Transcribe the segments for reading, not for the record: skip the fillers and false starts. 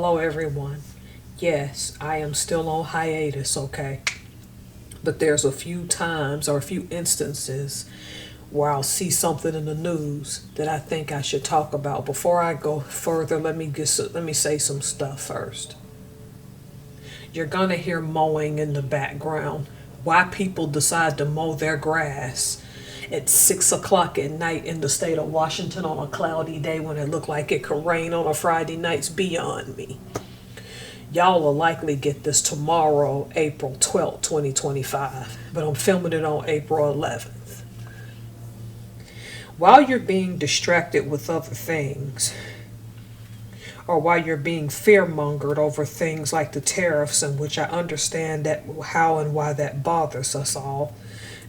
Hello, everyone. Yes, I am still on hiatus, okay? But there's a few times or a few instances where I'll see something in the news that I think I should talk about. Before I go further, let me say some stuff first. You're gonna hear mowing in the background. Why people decide to mow their grass at 6 o'clock at night in the state of Washington on a cloudy day when it looked like it could rain on a Friday night's beyond me. Y'all will likely get this tomorrow, April 12th, 2025, but I'm filming it on April 11th. While you're being distracted with other things, or while you're being fear-mongered over things like the tariffs, in which I understand that how and why that bothers us all,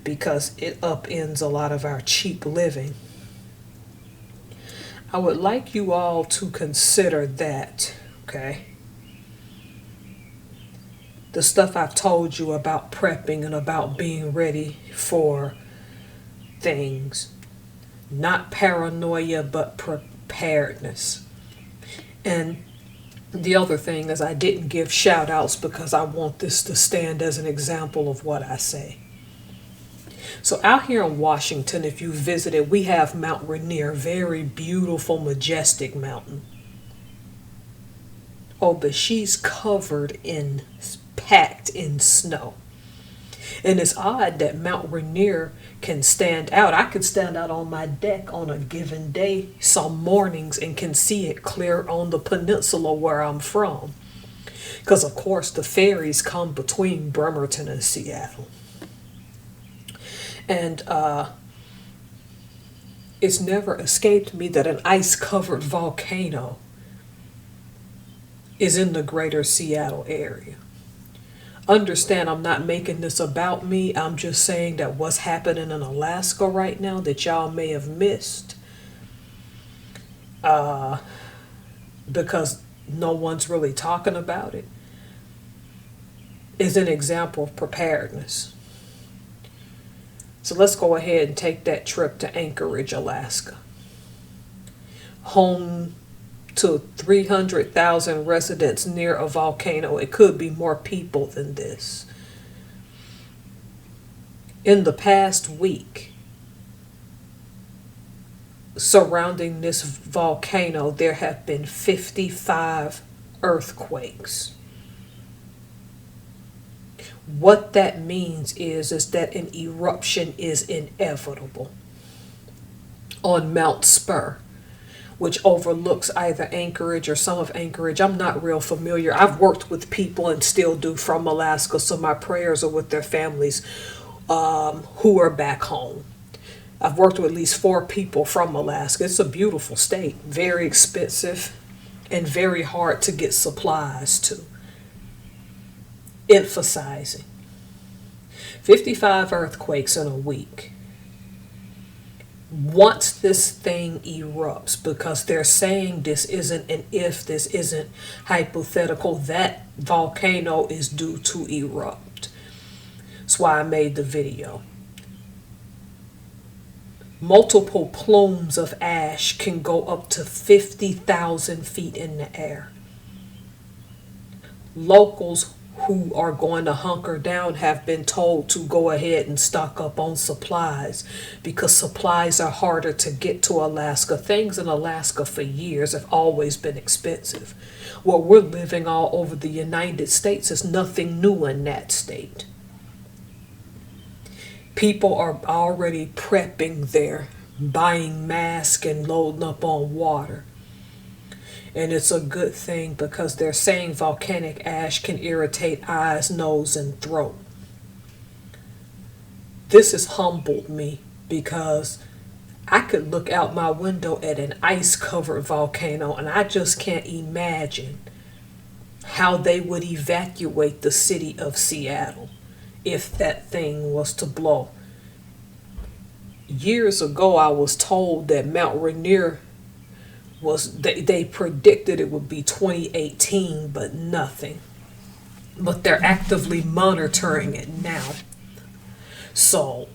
because it upends a lot of our cheap living, I would like you all to consider that, okay? The stuff I've told you about prepping and about being ready for things. Not paranoia, but preparedness. And the other thing is I didn't give shout outs because I want this to stand as an example of what I say. So out here in Washington, if you visited, we have Mount Rainier, very beautiful, majestic mountain. Oh, but she's packed in snow. And it's odd that Mount Rainier can stand out. I could stand out on my deck on a given day some mornings and can see it clear on the peninsula where I'm from. Because, of course, the ferries come between Bremerton and Seattle. And it's never escaped me that an ice-covered volcano is in the greater Seattle area. Understand, I'm not making this about me. I'm just saying that what's happening in Alaska right now that y'all may have missed, because no one's really talking about it, is an example of preparedness. So let's go ahead and take that trip to Anchorage, Alaska. Home to 300,000 residents near a volcano. It could be more people than this. In the past week, surrounding this volcano, there have been 55 earthquakes. What that means is that an eruption is inevitable on Mount Spur, which overlooks either Anchorage or some of Anchorage. I'm not real familiar. I've worked with people and still do from Alaska, so my prayers are with their families who are back home. I've worked with at least 4 people from Alaska. It's a beautiful state, very expensive, and very hard to get supplies to. Emphasizing 55 earthquakes in a week. Once this thing erupts, because they're saying this isn't an if, this isn't hypothetical, that volcano is due to erupt. That's why I made the video. Multiple plumes of ash can go up to 50,000 feet in the air. Locals who are going to hunker down have been told to go ahead and stock up on supplies, because supplies are harder to get to Alaska. Things in Alaska for years have always been expensive. What we're living all over the United States is nothing new in that state. People are already prepping there, buying masks and loading up on water. And it's a good thing, because they're saying volcanic ash can irritate eyes, nose, and throat. This has humbled me, because I could look out my window at an ice-covered volcano and I just can't imagine how they would evacuate the city of Seattle if that thing was to blow. Years ago, I was told that Mount Rainier they predicted it would be 2018, but nothing. But they're actively monitoring it now. So,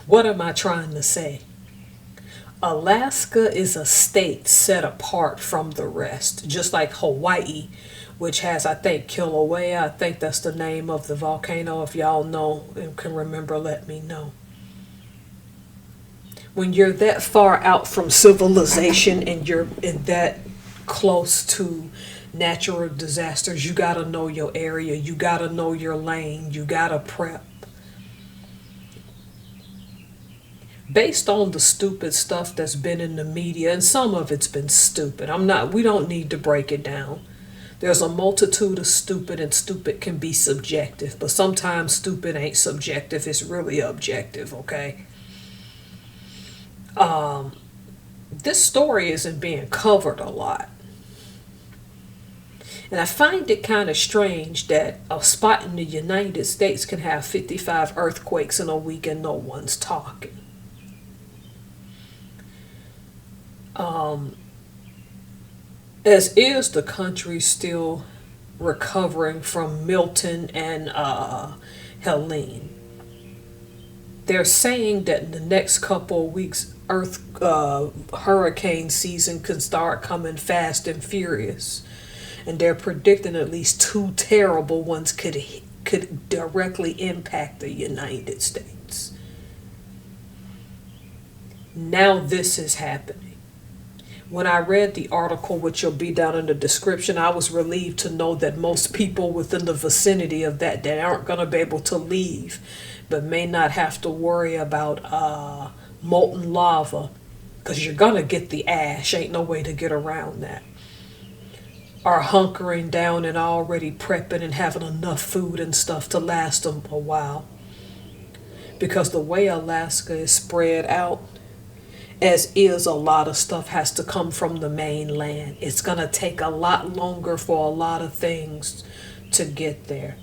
what am I trying to say? Alaska is a state set apart from the rest, just like Hawaii, which has, I think, Kilauea. I think that's the name of the volcano. If y'all know and can remember, let me know. When you're that far out from civilization and you're in that close to natural disasters, you gotta know your area, you gotta know your lane, you gotta prep. Based on the stupid stuff that's been in the media, and some of it's been stupid. We don't need to break it down. There's a multitude of stupid, and stupid can be subjective, but sometimes stupid ain't subjective, it's really objective, okay? This story isn't being covered a lot. And I find it kind of strange that a spot in the United States can have 55 earthquakes in a week and no one's talking. As is, the country still recovering from Milton and Helene. They're saying that in the next couple of weeks, hurricane season can start coming fast and furious, and they're predicting at least 2 terrible ones could directly impact the United States. Now this is happening. When I read the article, which will be down in the description, I was relieved to know that most people within the vicinity of that aren't going to be able to leave, but may not have to worry about molten lava, because you're going to get the ash. Ain't no way to get around that. Are hunkering down and already prepping and having enough food and stuff to last them a while. Because the way Alaska is spread out, as is, a lot of stuff has to come from the mainland. It's going to take a lot longer for a lot of things to get there.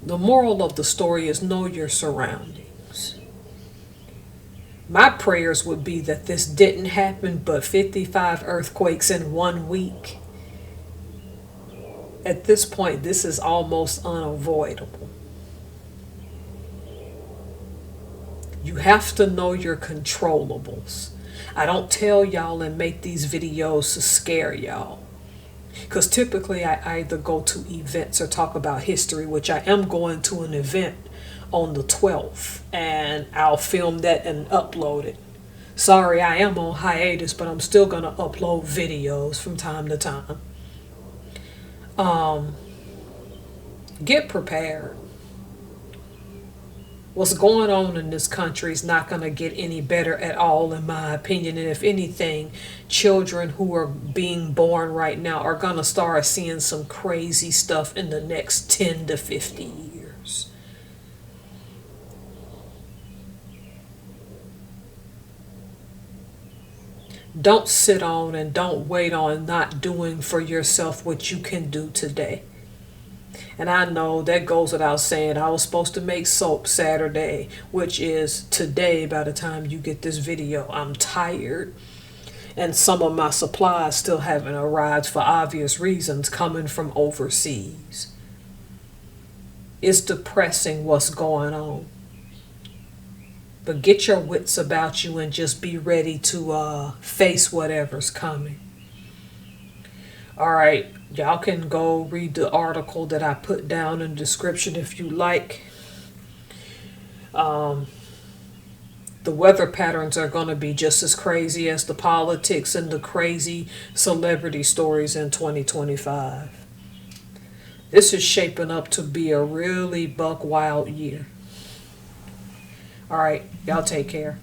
The moral of the story is know your surroundings. My prayers would be that this didn't happen, but 55 earthquakes in 1 week. At this point, this is almost unavoidable. You have to know your controllables. I don't tell y'all and make these videos to scare y'all. Because typically I either go to events or talk about history, which I am going to an event on the 12th. And I'll film that and upload it. Sorry, I am on hiatus, but I'm still going to upload videos from time to time. Get prepared. What's going on in this country is not going to get any better at all, in my opinion. And if anything, children who are being born right now are going to start seeing some crazy stuff in the next 10 to 50 years. Don't sit on and don't wait on not doing for yourself what you can do today. And I know that goes without saying. I was supposed to make soap Saturday, which is today by the time you get this video. I'm tired. And some of my supplies still haven't arrived for obvious reasons, coming from overseas. It's depressing what's going on. But get your wits about you and just be ready to face whatever's coming. All right. Y'all can go read the article that I put down in the description if you like. The weather patterns are going to be just as crazy as the politics and the crazy celebrity stories in 2025. This is shaping up to be a really buck wild year. All right, y'all take care.